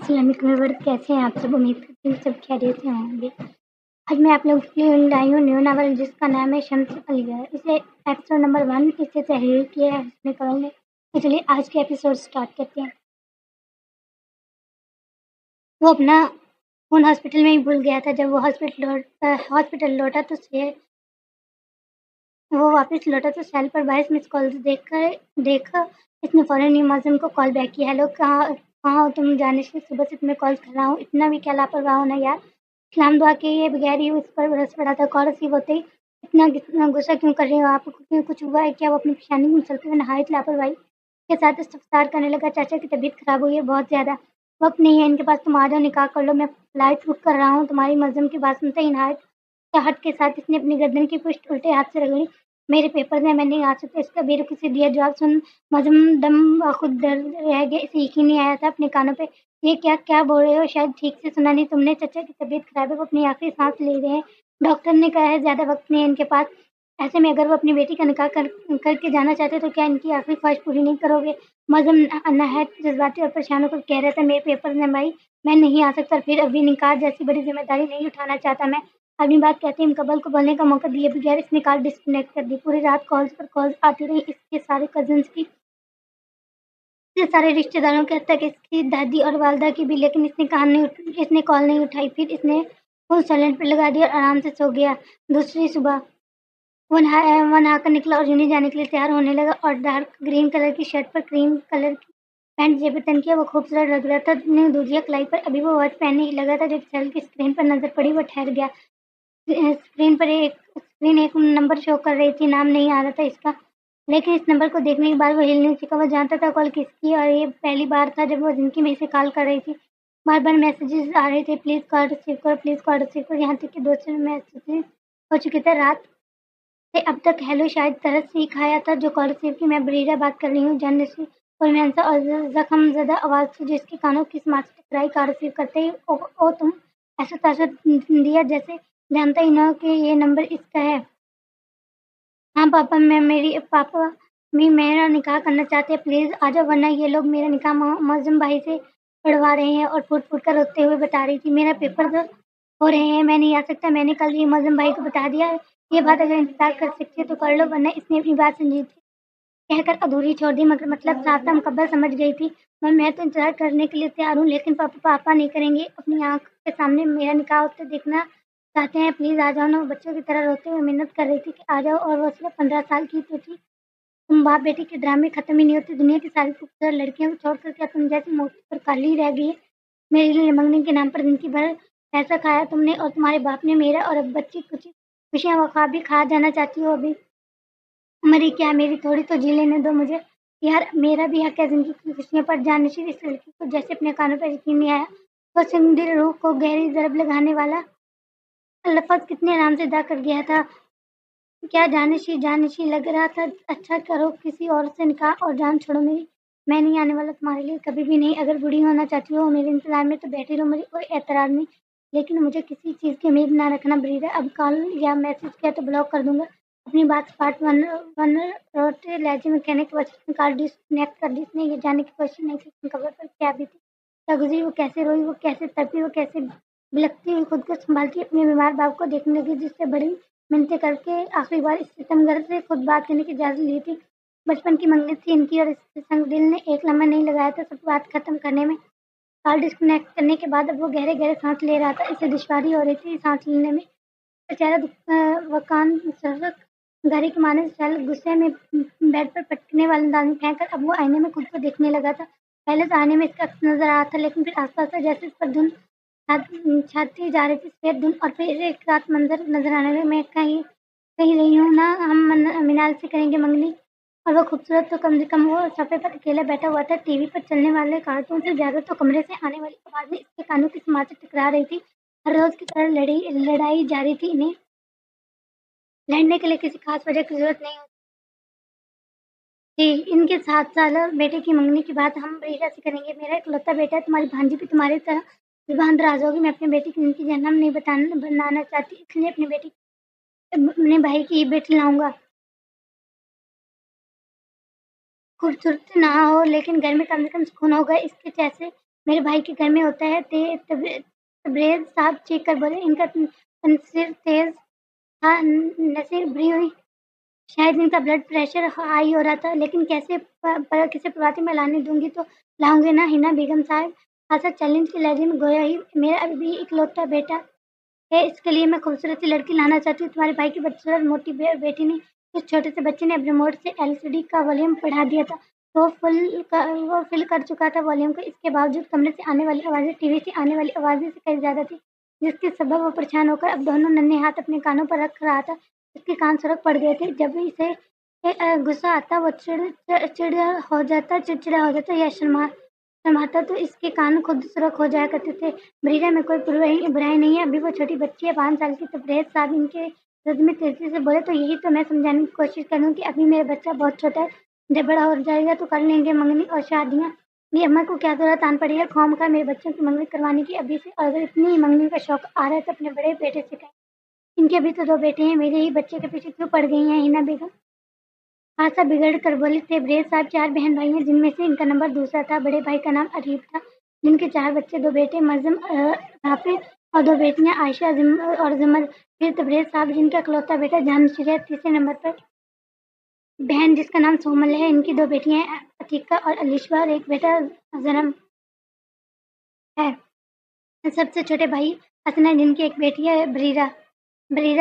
Islamic viewer कैसे हैं आप सब। उम्मीद करती हूँ सब खैरियत से होंगे। आज मैं आप लोगों के लिए लाई हूँ न्यू नावल जिसका नाम है शम्स अलगर। इसे एपिसोड नंबर 1 इसे तहरीर किया है हस्नी कमल ने। तो चलिए आज के एपिसोड स्टार्ट करते हैं। वो अपना फ़ोन हॉस्पिटल में ही भूल गया था। जब वो हॉस्पिटल लौटा तो सेल पर 22 मिस कॉल्स देखा इसने फ़ौरन ही मौज़म को कॉल बैक किया। हेलो, कहाँ हो तुम जानिश? सुबह से तुम्हें कॉल्स कर रहा हूँ, इतना भी क्या लापरवाह हो ना यार। इस्लाम दुआ के ये बगैर ही उस पर बरस पड़ा था। कॉल रिसीव होते ही इतना गुस्सा क्यों कर रही हो आप? कुछ हुआ है क्या? वो अपनी पेशानी में चलते हुए नहायत लापरवाही के साथ इस्तफसार करने लगा। चाचा की तबीयत खराब हुई है बहुत ज़्यादा, वक्त नहीं है इनके पास, तुम आ जाओ निकाह कर लो, मैं फ्लाइट बुक कर रहा हूँ। तुम्हारी मौज़म की बात सुनते ही नहायत हट के साथ इसने अपनी गर्दन की पुष्ट उल्टे हाथ से रगड़ी। मेरे पेपर हैं, मैं नहीं आ सकता। इसका बेरुखी से दिया जवाब सुन मौज़म दम खुद डर रह गया। इसे यकीन नहीं आया था अपने कानों पे। ये क्या क्या बोल रहे हो? शायद ठीक से सुना नहीं तुमने। चचा की तबीयत खराब है, वो अपनी आखिरी सांस ले रहे हैं। डॉक्टर ने कहा है ज़्यादा वक्त नहीं है इनके पास। ऐसे में अगर वो अपनी बेटी का निकाह करके जाना चाहते तो क्या इनकी आखिरी ख्वाहिश पूरी नहीं करोगे? मौज़म नहायत जज्बाती और परेशान होकर कह रहा था, मेरे पेपर हैं भाई, मैं नहीं आ सकता। फिर अभी निकाह जैसी बड़ी जिम्मेदारी नहीं उठाना चाहता मैं। अपनी बात कहते ही मुकब्बल को बोलने का मौका दिए बगैर इसने कॉल डिस्कनेक्ट कर दी। पूरी रात कॉल्स पर कॉल्स आती रही इसके सारे कजन्स की, इसके सारे रिश्तेदारों के, हत्ता कि इसकी दादी और वालदा की भी, लेकिन इसने कॉल नहीं उठाई। फिर इसने फोन साइलेंट पर लगा दिया और आराम से सो गया। दूसरी सुबह वो नहाकर निकला और यूनि जाने के लिए तैयार होने लगा और डार्क ग्रीन कलर की शर्ट पर क्रीम कलर की पैंट जेब तन किया। वो खूबसूरत लग रहा था। दूधिया कलाई पर अभी वो वॉच पहनने ही लगा था जब सेल की स्क्रीन पर नजर पड़ी। वो ठहर गया। स्क्रीन एक नंबर शो कर रही थी, नाम नहीं आ रहा था इसका, लेकिन इस नंबर को देखने के बाद वो हिल नहीं सका। वो जानता था कॉल किसकी और ये पहली बार था जब वो जिंदगी में इसे कॉल कर रही थी। बार बार मैसेजेस आ रहे थे, प्लीज़ कॉल रिसीव करो, प्लीज़ कॉल रिसीव करो, यहाँ तक कि 2 मैसेजेस हो चुके थे रात से अब तक। हेलो, शायद तरस से ही खाया था जो कॉल रिसीव की। मैं बरीरा बात कर रही हूँ, जानसी और मेहनसा और जख्म ज़दा आवाज़ थी जिसके कानों की स्मार्ट से टकराई। कॉल रिसीव करते ही ओ तुम, ऐसा तासुर दिया जैसे जानता ही ना हो कि ये नंबर इसका है। हाँ पापा, पापा भी मेरा निकाह करना चाहते हैं, प्लीज़ आ जाओ वरना ये लोग मेरा निकाह मौज़म भाई से पढ़वा रहे हैं। और फूट फूट कर रोते हुए बता रही थी, मेरा पेपर तो हो रहे हैं, मैं नहीं आ सकता। मैंने कल ही मौज़म भाई को बता दिया है। ये बात अगर इंतजार कर सकती है तो कर लो, वरना इसने अपनी बात संजीदगी कहकर अधूरी छोड़ दी। मगर मतलब साफ था, मुकब्बल समझ गई थी। मैं तो इंतजार करने के लिए तैयार हूँ, लेकिन पापा नहीं करेंगे। अपनी आँख के सामने मेरा निकाह होते देखना चाहते हैं, प्लीज़ आ जाओ ना। वो बच्चों की तरह रोते हुए मिन्नत कर रही थी कि आ जाओ, और वो सिर्फ 15 साल की तो थी। तुम बाप बेटी के ड्रामे खत्म ही नहीं होते। दुनिया की सारी खूबसूरत लड़कियों को छोड़कर क्या तुम जैसी मोटी पर काली रह गई है? मेरे लिए मंगने के नाम पर जिंदगी भर पैसा खाया तुमने और तुम्हारे बाप ने मेरा, और अब बच्ची कुछ खुशियाँ वो ख्वाब भी खा जाना चाहती हो। अभी मरी क्या, मेरी थोड़ी तो जी लेने दो मुझे यार। मेरा भी हक है जिंदगी की खुशियों पर। जाननशीर इस लड़की को जैसे अपने कानों पर यकीन नहीं आया। वो सिंदिल रूह को गहरी जरब लगाने वाला लफ्ज कितने आराम से अदा कर गया था। क्या जाननशीर लग रहा था। अच्छा करो किसी और से निकाह और जान छोड़ो मेरी। मैं नहीं आने वाला तुम्हारे लिए, कभी भी नहीं। अगर बूढ़ी होना चाहती हो मेरे इंतजार में तो बैठी रहो, मुझे कोई एतराज नहीं, लेकिन मुझे किसी चीज़ की उम्मीद ना रखना बरीरा। अब कॉल या मैसेज किया तो ब्लॉक कर दूंगा। अपनी बात पार्ट वन रोटे लहजे में कहने के बाद कॉल डिस्कनेक्ट कर दी। इसने ये जानने की कोशिश नहीं की कि खबर पर क्या बीती, क्या गुजरी, वो कैसे रोई, वो कैसे तड़पी, वो कैसे बिलखती हुई खुद को संभालती अपने बीमार बाप को देखने लगी जिससे बड़ी मिन्नतें करके आखिरी बार इस सितमगर से खुद बात करने की इजाज़त ली थी। बचपन की मंगनी थी इनकी और इसके संग दिल ने एक लम्हा नहीं लगाया था सब बात खत्म करने में। कॉल डिस्कनेक्ट करने के बाद अब वो गहरे गहरे सांस ले रहा था। इसे दुश्वारी हो रही थी सांस लेने में। बेचारा वकान सड़क घड़ी के माने चल गुस्से में बेड पर पटकने वाले अंदाज में फेंक कर अब वो आईने में खुद को देखने लगा था। पहले तो आईने में इसका अक्स नजर आ रहा था, लेकिन फिर आसपास से जैसे इस पर धुंध छाती जा रही थी, सफेद धुंध, और फिर एक रात मंजर नजर आने लगे। मैं कहीं कहीं रही हूँ ना, हम मीनाल से करेंगे मंगनी। और वो खूबसूरत तो कम से कम वो सोफे पर अकेला बैठा हुआ था। टीवी पर चलने वाले कार्टून से ज्यादा तो कमरे से आने वाली आवाजें इसके कानों की समाज से टकरा रही थी। हर रोज की तरह लड़ाई जारी थी। इन्हें लड़ने के लिए किसी खास वजह की जरूरत नहीं होती। इनके 7 साल बेटे की मंगनी की बात हम बरीरा से करेंगे। मेरा इकलौता बेटा है, तुम्हारी भांजी भी तुम्हारी तरह जुबान दराज होगी। मैं अपने बेटे की जिंदगी जहन्नम नहीं बनाना चाहती, इसलिए अपने भाई की बेटी लाऊंगा। खूबसूरत ना हो, लेकिन घर में कम से कम सुकून होगा। इसके जैसे मेरे भाई के घर में होता है। तबरेज़ साहब चीख कर बोले, इनका तंसिर तेज़ था। नसीर भरी हुई, शायद इनका ब्लड प्रेशर हाई हो रहा था, लेकिन किसे प्रभाती में लाने दूंगी तो लाऊंगे ना हिना बेगम साहब। खासा चैलेंज के लहजे में गोया ही, मेरा अभी इकलौता बेटा है, इसके लिए मैं खूबसूरत सी लड़की लाना चाहती हूँ। तुम्हारे भाई की बदसूरत मोटी बेटी ने इस छोटे से बच्चे ने अब रिमोट से एलसीडी का वॉल्यूम बढ़ा दिया था। वो फिल कर चुका था वॉल्यूम को। इसके बावजूद कमरे से आने वाली आवाज़ें टीवी से आने वाली आवाज़ें से कहीं ज़्यादा थी, जिसके सबब वो परेशान होकर अब दोनों नन्हे हाथ अपने कानों पर रख रहा था। उसके कान सुरख पड़ गए थे। जब भी इसे गुस्सा आता वो चिड़चिड़ा हो जाता या शर्माता तो इसके कान खुद सुरख हो जाया करते थे। बरीरा में कोई बुराई नहीं है, अभी वो छोटी बच्ची है, 5 साल की। तबरेज़ साहब इनके रद में तेजी से बोले, तो यही तो मैं समझाने की कोशिश कर रही हूँ कि अभी मेरा बच्चा बहुत छोटा है, जब बड़ा हो जाएगा तो कर लेंगे मंगनी और शादियाँ। ये अम्मा को क्या जरूरत आन पड़ी है खामखा मेरे बच्चों की मंगनी करवाने की अभी से। और अगर इतनी ही मंगनी का शौक आ रहा है तो अपने बड़े बेटे से कहें। इनके भी तो 2 बेटे हैं, मेरे ही बच्चे के पीछे क्यों पड़ गई हैं हिना बेगम? खासा बिगड़ कर बोले थे। तबरेज़ साहब 4 बहन भाई हैं, जिनमें से इनका नंबर दूसरा था। बड़े भाई का नाम अरीफ था, जिनके 4 बच्चे, 2 बेटे मज़हम राफे और 2 बेटियां आयशा और ज़मर। फिर तबरेज़ साहब जिनका इकलौता बेटा जहांशीर है, तीसरे नंबर पर बहन जिसका नाम सोमल है। इनकी 2 बेटियां हैं अतीका और अलिशबा और एक बेटा ज़नम है। सबसे छोटे भाई हसन है, जिनकी एक बेटी है बरीरा।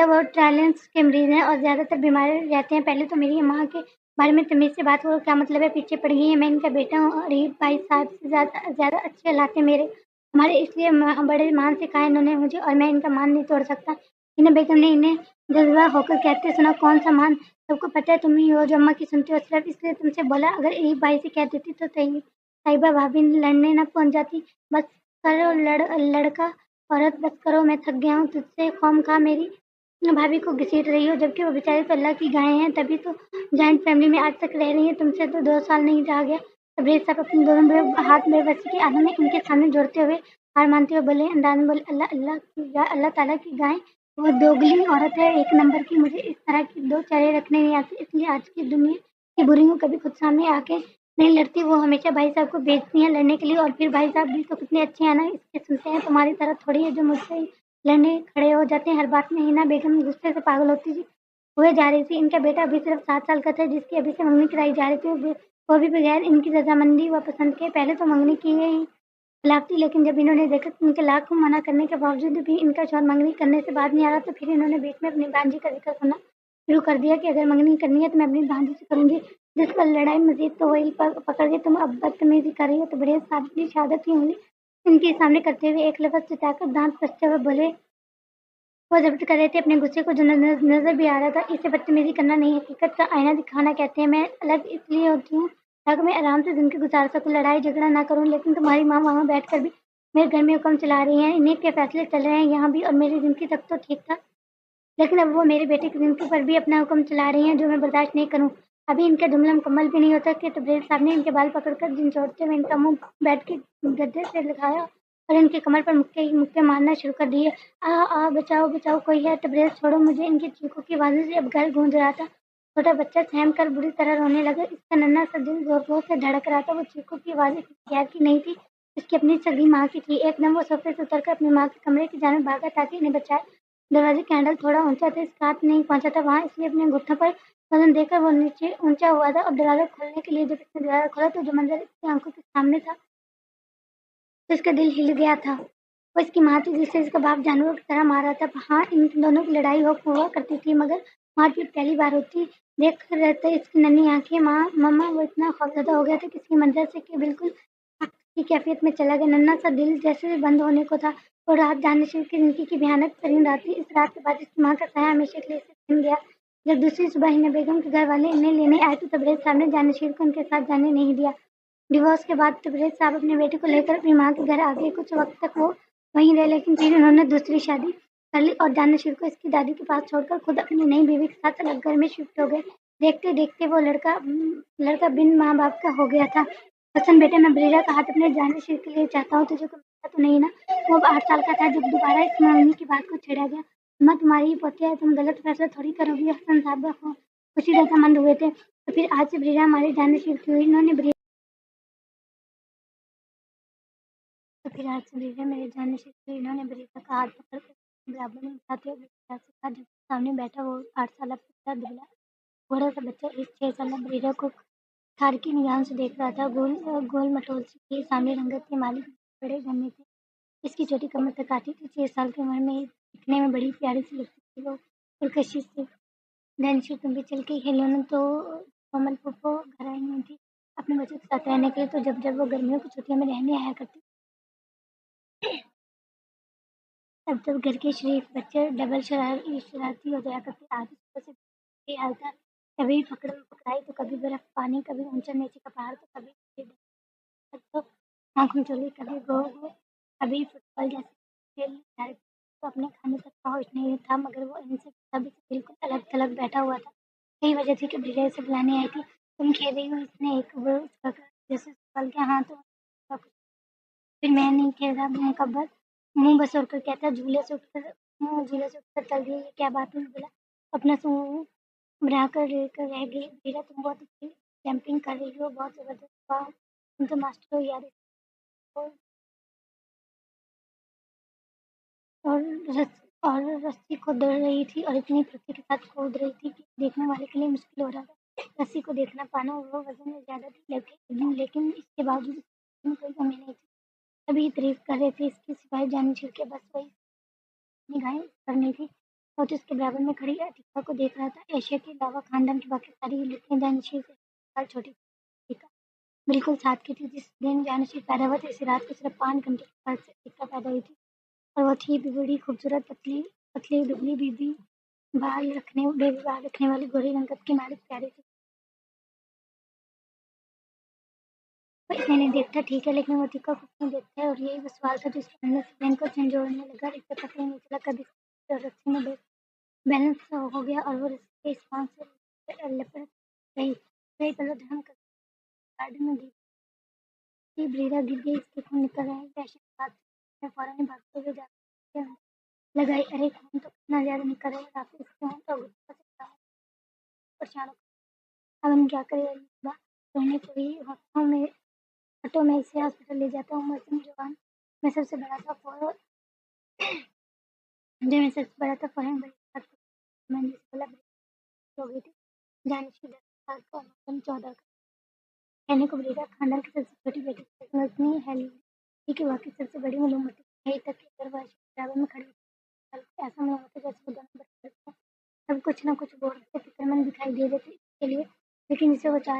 वो ट्रायलेंस के मरीज हैं और ज़्यादातर बीमार रहते हैं। पहले तो मेरी माँ के बारे में तमीज़ से बात करो, क्या मतलब है, पीछे पड़ गई है। मैं इनका बेटा हूँ और ये भाई साहब से ज़्यादा अच्छे हालात हैं मेरे हमारे, इसलिए बड़े मान से कहा इन्होंने मुझे और मैं इनका मान नहीं तोड़ सकता। इन्हें बेगम ने इन्हें जज्बा होकर कहते सुना, कौन सा मान? सबको पता है तुम ही हो जो अम्मा की सुनती हो, सिर्फ इसलिए तुमसे बोला। अगर एक भाई से कह देती तो ताइबा भाभी लड़ने न पहुंच जाती। बस करो लड़का औरत, बस करो, मैं थक गया हूँ तुझसे। खौम खा मेरी भाभी को घसीट रही हो, जबकि वो बेचारी तो अल्लाह की गायें हैं, तभी तो जॉइंट फैमिली में आज तक रह रही हैं। तुमसे तो 2 साल नहीं रहा गया। तबरेज़ साहब अपने दोनों हाथ बेबसी के आंखों में इनके सामने जोड़ते हुए हार मानते हुए बोले, अंदाज में बोले, अल्लाह ताला की गाय, वो दोगली औरत है, 1 नंबर की। मुझे इस तरह की 2 चेहरे रखने नहीं आते, इसलिए आज की दुनिया की बुरियों कभी खुद सामने आके नहीं लड़ती। वो हमेशा भाई साहब को भेजती हैं लड़ने के लिए। और फिर भाई साहब भी तो कितने अच्छे हैं ना, इसके सुनते हैं। तुम्हारी तरह थोड़ी है जो मुझसे लड़ने खड़े हो जाते हैं हर बात में। हिना बेगम गुस्से से पागल होती हुए जा रही थी। इनका बेटा अभी सिर्फ 7 साल का था, जिसकी अभी से मंगनी कराई जा रही थी, वो भी बगैर इनकी रजामंदी व पसंद के। पहले तो मंगनी की ही खिलाफ थी, लेकिन जब इन्होंने देखा कि इनके लाखों मना करने के बावजूद भी इनका शौहर मंगनी करने से बात नहीं आ रहा, तो फिर इन्होंने बीच में अपनी भांजी का जिक्र करना शुरू कर दिया कि अगर मंगनी करनी है तो मैं अपनी भांजी से करूंगी। जिस पर लड़ाई मजीद तो वही पकड़ के, तुम अब बदतमीजी कर रही हो। तो बड़े साहब की शहादत की उंगली इनके सामने करते हुए एक लफ्ज चिताकर दांत कसते हुए बोले, वो ज़ब्त कर रहे थे अपने गुस्से को, जो नज़र भी आ रहा था। इसे बदतमीज़ी करना नहीं, हकीकत का आईना दिखाना कहते हैं। मैं अलग इसलिए होती हूँ ताकि मैं आराम से ज़िंदगी गुजार सकूँ, लड़ाई झगड़ा ना करूँ। लेकिन तुम्हारी माँ वहाँ बैठकर भी मेरे घर में हुक्म चला रही हैं, इन्हीं के फैसले चल रहे हैं यहाँ भी, और मेरी ज़िंदगी तक तो ठीक था, लेकिन अब वो मेरे बेटे की ज़िंदगी पर भी अपना हुक्म चला रही हैं, जो मैं बर्दाश्त नहीं करूँ। अभी इनका जुमला मुकम्मल भी नहीं होता कि तबरेज़ साहब ने इनके बाल पकड़कर झंझोड़ते हुए इनका मुँह बेड के गद्दे से लगाया और इनकी कमर पर मुक्के मारना शुरू कर दिए। बचाओ बचाओ, कोई है, तबरेज़ छोड़ो मुझे। इनकी चीखों की आवाज़ों से अब घर गूंज रहा था। छोटा बच्चा सहम कर बुरी तरह रोने लगा। इसका नन्हा सा दिल जोर-जोर से धड़क रहा था। वो चीखों की आवाज़ें किसी गैर की नहीं थी, इसकी अपनी सगी माँ की थी। एकदम वो सोफे से उतरकर अपनी माँ के कमरे की जानिब भागा ताकि इन्हें बचाए। दरवाजे का हैंडल थोड़ा ऊंचा था, इसका हाथ नहीं पहुंचा था वहां, इसलिए अपने घुटनों पर वजन देकर वो नीचे ऊंचा हुआ था। और दरवाजा खोलने के लिए जब इसने दरवाजा खोला तो जो मंजर इसकी आंखों के सामने था, तो इसका दिल हिल गया था। वो इसकी माँ थी, जिसे इसका बाप जानवरों की तरह मारा था। हाँ, इन दोनों की लड़ाई हुआ करती थी, मगर मारपीट पहली बार होती देख रहते इसकी नन्ही आंखें। मम्मा, वो इतना खौफजदा हो गया था किसी मंजर से कि बिल्कुल की कैफियत में चला गया। नन्हा सा दिल जैसे बंद होने को था। वो रात दानिश की जिंदगी की भयानक तरीन रात थी। इस रात के बाद इसकी माँ का साया हमेशा के लिए इसे छिन गया। जब दूसरी सुबह हिना बेगम के घर वाले इन्हें लेने आए तो तबरेज़ साहब ने जानिशीर को उनके साथ जाने नहीं दिया। डिवोर्स के बाद तबरेज़ साहब अपने बेटे को लेकर अपनी माँ के घर आ गए। कुछ वक्त तक वो वहीं रहे, लेकिन फिर उन्होंने दूसरी शादी कर ली और जानिशीर को इसकी दादी के पास छोड़कर खुद अपनी नई बीवी के साथ अलग घर में शिफ्ट हो गए। देखते देखते वो लड़का बिन माँ बाप का हो गया था। हसन बेटा, मैं बरीरा का हाथ अपने जानिशीर के लिए चाहता हूँ, तुझे कोई मसला तो नहीं ना? वो अब 8 साल का था जब दोबारा इस मामले की बात को छेड़ा गया। अम्मा, तुम्हारी ही पोती है, तुम गलत फैसला थोड़ी करोगी। हसन साहब खुशी रजामंद हुए थे। तो फिर आज से बरीरा हमारी जानिशीर की हुई। इन्होंने फिर हाथ से ब्रीरा मेरे जाने से पहले इन्होंने ब्रीरा का हाथ पकड़ कर बराबर में उठाते हुए ब्रीरा से कहा, जब सामने बैठा वो 8 साल का दुबला घोड़ा सा बच्चा इस 6 साल ब्रीरा को थार की निगाहों से देख रहा था। गोल गोल मटोल सी सांवली रंगत के मालिक बड़े घने थे। इसकी छोटी कमर तकाती थी। 6 साल की उम्र में दिखने में बड़ी प्यारी सी लगती थी वो, पुरकशिश से। दानिश तुम भी चल के खेलो न। तो कोमल फूफो घर आई हुई थी अपने बच्चों के साथ रहने के लिए। तो जब जब वो गर्मियों की छुट्टियों में रहने आया करती, तब तब घर के शरीफ बच्चे डबल शरारती हो जाया करते। आज सुबह से ये हाल था, कभी पकड़म पकड़ाई तो कभी बर्फ पानी, कभी ऊंचा नीचे का पहाड़ तो कभी तो आँख मिचौली, कभी गो गो, कभी फुटबॉल जैसे खेल रहे थे। तो अपने खाने तक का होश नहीं था, मगर वो इनसे सभी से बिल्कुल अलग थलग बैठा हुआ था। यही वजह थी कि ब्रिया इसे बुलाने आई थी। तुम खेल रही हो? इसने एक वो उसका जैसे सवाल किया। हाँ तो फिर मैं नहीं खेल रहा। मैं कब्बर मुंह बस और कर कहता, झूले से उठकर चल दिए। ये क्या बात है? बोला अपना मुंह बढ़ा कर रह गई। बीरा तुम बहुत अच्छी जंपिंग कर रही हो, बहुत जबरदस्त। वाह तुम तो मास्टर हो यार। और और रस और रस्सी को दौड़ रही थी और इतनी फुर्ती के साथ कूद रही थी कि देखने वाले के लिए मुश्किल हो रहा था रस्सी को देखना पाना। वो वजन में ज्यादा थी लेकिन इसके बावजूद इसमें कोई कमी नहीं थी। सभी तारीफ कर रहे थे इसकी। सिपाही जानी छिड़ के बस वही निगाहें करनी थी और तो उसके बराबर में खड़ी अतिका को देख रहा था। एशिया के अलावा खानदान की बाकी सारी लड़कियां जानशीर से 1 साल छोटी थी। अतिका बिल्कुल साथ की थी। जिस दिन जानशीर पैदा हुआ था इसी रात को सिर्फ 5 घंटे के फर्क से अतिका पैदा हुई थी। और वो थी भी बड़ी खूबसूरत, पतली पतली दुबली बेबी बाल रखने वाली गोरी रंगत की मालिक प्यारी थी। वो इतने नहीं देखता ठीक है, लेकिन वो अतिका को क्यों देखता है? और यही वो सवाल था जो उसके अंदर से प्लेन को झंझोड़ने लगा। इसे पता ही नहीं चला कभी रस्सी में बैलेंस हो गया और वो रस्सी के इस पांव से लपट गई। कई पलों धड़म कर गार्डन में गिरती ब्रीरा गिर गई। इसके खून निकल रहे थे। ऐसे बात में फौरन ही भागते हुए जाकर लगाई। अरे खून तो कितना ज्यादा निकल रहा है। राफी इसके हों तो गुस्सा से कहा, परेशान होकर अब हम क्या करें? रोने को ही हटो मैं इसे हॉस्पिटल ले जाता हूँ। मौसम जवान मैं सबसे बड़ा था फौरन फौरन बड़ी बात मैंने जिसे बोला हो गई थी। जानिश की 10 साल का और मौसम 14 का। कहने को ब्रीरा खानदान की सबसे छोटी बेटी थी, लेकिन वो इतनी हेल्दी कि वाकई सबसे बड़ी मालूम होती थी। यही तक कि दरवाजे के बराबर में खड़ी थी। ऐसा नहीं होता जैसे वो दोनों बराबर थे। सब कुछ न कुछ बोल रहे थे, फिक्रमंद दिखाई दे रहे थे इसके लिए, लेकिन जिसे वो चाह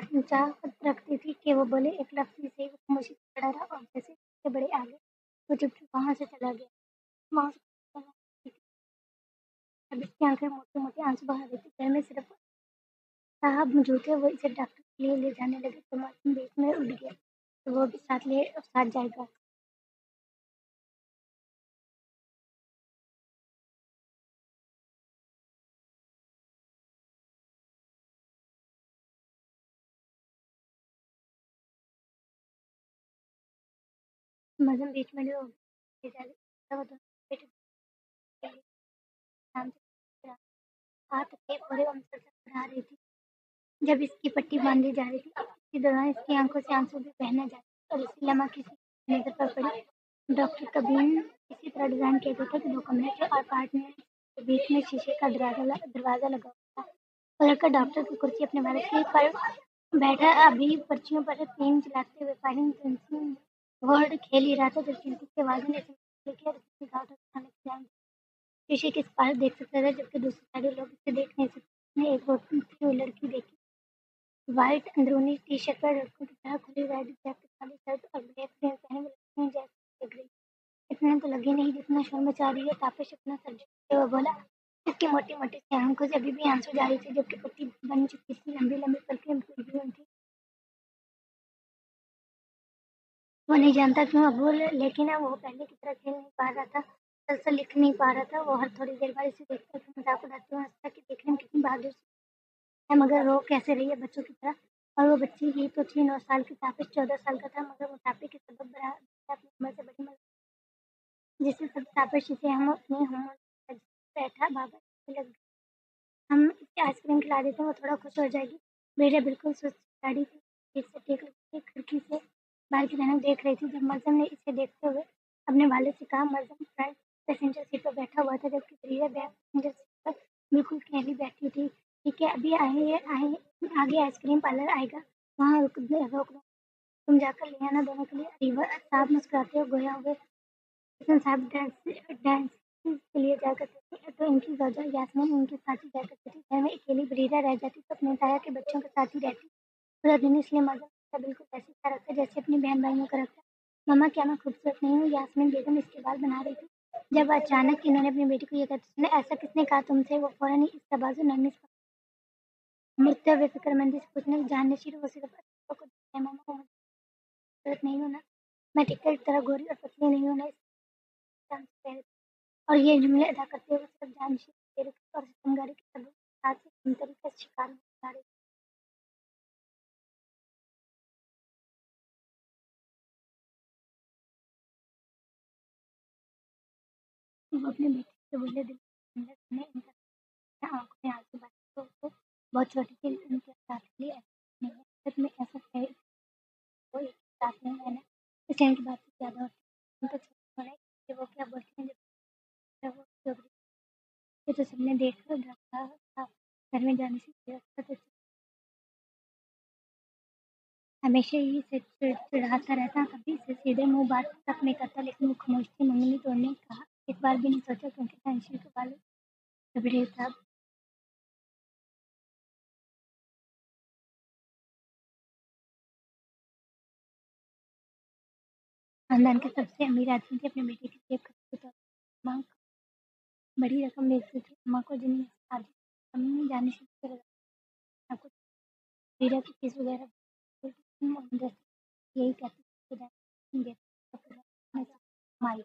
रखती थी कि वो बोले एक लफ्ज से ही वो खामोशी से खड़ा रहा। और जैसे इसके बड़े आगे वो चुपचाप वहां से चला गया। वहां से चला गया। अब इसकी आंखें मोटे मोटे आंसू बहा रही थी। घर में सिर्फ साहब मौजूद थे। वो इसे डॉक्टर के लिए ले जाने लगे तो मौसम बीच में उड़ गया। तो वो भी साथ जाएगा। मौसम बीच में जो ले जा वो दोनों बेटे के लिए नाम से हाथ थे पूरे अमसर से बढ़ा रही थी। जब इसकी पट्टी बांधी जा रही थी इसी दौरान इसकी आंखों से आंसू भी बहने जाते और इसी लम्हा किसी की नजर पर पड़ी। डॉक्टर कबीन इसी तरह डिजाइन किया गया था कि 2 कमरे थे और पार्टनर के बीच में शीशे का दरवाजा लगा हुआ था। वो लड़का डॉक्टर की कुर्सी अपने भारत पर बैठा अभी पर्चियों पर पेन चलाते हुए फाइलिंग वर्ड खेल ही रहा था जब चिंटू की आवाज ने किया और उसने कहा था खाने के जाएंगे। शीशे के इस पार देख सकता था जबकि दूसरी साइड लोग इसे देख नहीं सकते। उसने एक रोटी थी वो लड़की देखी। व्हाइट अंदरूनी टी शर्ट पर लड़कों की तरह खुली रेड जैकेट वाली शर्ट और ब्लैक जींस पहने वो लड़कियां जैसी लग रही। इतने तो लगी नहीं जितना शोर मचा रही है। तापस अपना सर झुकाते हुए बोला। इसकी मोटी मोटी सी आंखों से अभी भी आंसू जा रही थी जबकि पट्टी बन चुकी थी। लंबी लंबी पलकें खुली हुई थी। वो नहीं जानता क्यों अबूल, लेकिन अब वो पहले की तरह खेल नहीं पा रहा था। दरअसल लिख नहीं पा रहा था। वो हर थोड़ी देर बाद इसे देखता था, मजाक उड़ाते हुए हंसता कि देखने में कितनी बहादुर है, मगर रो कैसे रही है बच्चों की तरह। और वो बच्ची ही तो थी। 9 साल की। तापिश 14 साल का था, मगर मोटापे के सबब बड़ा अपनी उम्र से बड़ी जिससे सब तापिश इसे हम अपनी होमवर्क बैठा बाबा से लग हम इसे आइसक्रीम खिला देते हैं वो थोड़ा खुश हो जाएगी। बेटा बिल्कुल सुस्त गाड़ी थी। ठीक से टेक खिड़की से बाहर की तरफ देख रही थी। जब मजम ने इसे देखते हुए अपने वालिद से कहा। मरज़म फ्रंट पैसेंजर सीट पर बैठा हुआ था जबकि फ़रीदा बैक पैसेंजर सीट पर बिल्कुल अकेली बैठी थी। ठीक है, अभी आगे आइसक्रीम पार्लर आएगा, वहाँ रोक लो। तुम जाकर ले आना दोनों के लिए। अरीबा साहब मुस्कुराते हुए गोया हुए। हसन साहब डांस के लिए जाया करते थे तो इनकी ज़ौजा यास्मीन उनके साथ ही जाया करती थी। घर में अकेली बरीरा रह जाती तो अपने ताया के बच्चों के साथ ही रहती। पूरा दिन इसलिए मज़ा आता बिल्कुल वैसे ही रखता जैसे अपनी बहन भाइयों का रखता। मम्मा क्या मैं खूबसूरत नहीं हूँ? यास्मीन बेगम इसके बाल बना रही थी जब अचानक इन्होंने अपनी बेटी को यह कहते सुना। ऐसा किसने कहा तुमसे? वो फौरन ही इसका बाजू नरमी से मुड़ते हुए फिक्रमंदी से पूछने जानने शुरू वो सिर्फ को देखते हैं। मम्मा वो खूबसूरत नहीं हूँ ना? मैं टिकट की तरह गोरी और पतली नहीं हूँ ना? और ये जुमले अदा करते हुए सिर्फ जानशी तेरे और सितमगारी के सबूत के साथ ही कमतरी का शिकार होने जा रही थी। वो अपने बेटे के बोले दिल के अंदर ने इनका आंखों में आंसू भरे तो वो बहुत छोटी थी उनके साथ के लिए ऐसा नहीं है। सच में ऐसा है वो एक साथ नहीं मैंने इस टाइम की बात ज़्यादा होती है उनका छोटा होना कि वो क्या बोलते हैं जब वो चौधरी ये तो सबने देख कर रखा था। घर में जाने से चिढ़ता तो हमेशा ही से चिढ़ाता रहता, कभी से सीधे मुंह बात तक नहीं करता, लेकिन वो खामोश थी। मम्मी ने तोड़ने कहा एक बार भी नहीं सोचा क्योंकि टेंशन के वाले जबड़े साहब खानदान के सबसे अमीर आदमी थे। अपने बेटे की जेब खर्च के तौर पर माँ बड़ी रकम भेजते थे। अम्मा को जिनमें से आधी मम्मी ने जाने से पहले आपको हीरा की फीस वगैरह जैसे यही कहती थी माई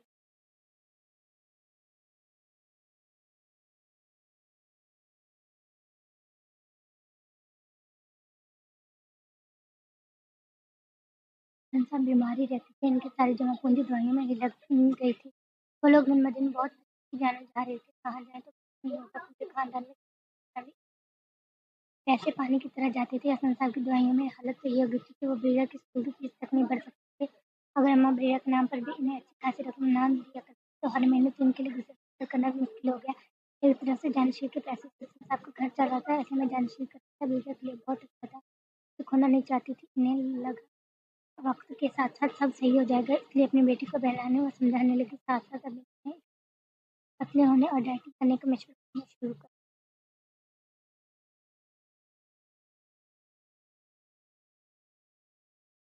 इंसान बीमारी रहती थी। इनकी सारी जमा पूंजी दवाइयों में ही लग गई थी। वो लोग दिन ब दिन बहुत जाने जा रहे थे। कहाँ जाए तो कुछ नहीं होता। पूरे खानदान में सारी पैसे पानी की तरह जाते थे। हसन साहब की दवाइयों में हालत तो ये हो गई थी कि वो ब्रेरा की स्कूल की फीस तक नहीं भर सकते थे। अगर अम्मा ब्रेरा के नाम पर भी इन्हें अच्छी खासी रकम ना दिया करती तो हर महीने तो इनके लिए गुजर बसर करना भी मुश्किल हो गया। एक तरफ से जानशी के पैसे से हसन साहब का घर चल रहा था। ऐसे में जानशी का खर्चा ब्रेरा के लिए बहुत अच्छा था। तो खोना नहीं चाहती थी। इन्हें लगा वक्त के साथ साथ सब सही हो जाएगा, इसलिए अपनी बेटी को बहलाने और समझाने लगी। साथ साथ अभी पतले होने और डाइटिंग करने का मशवरा देना शुरू कर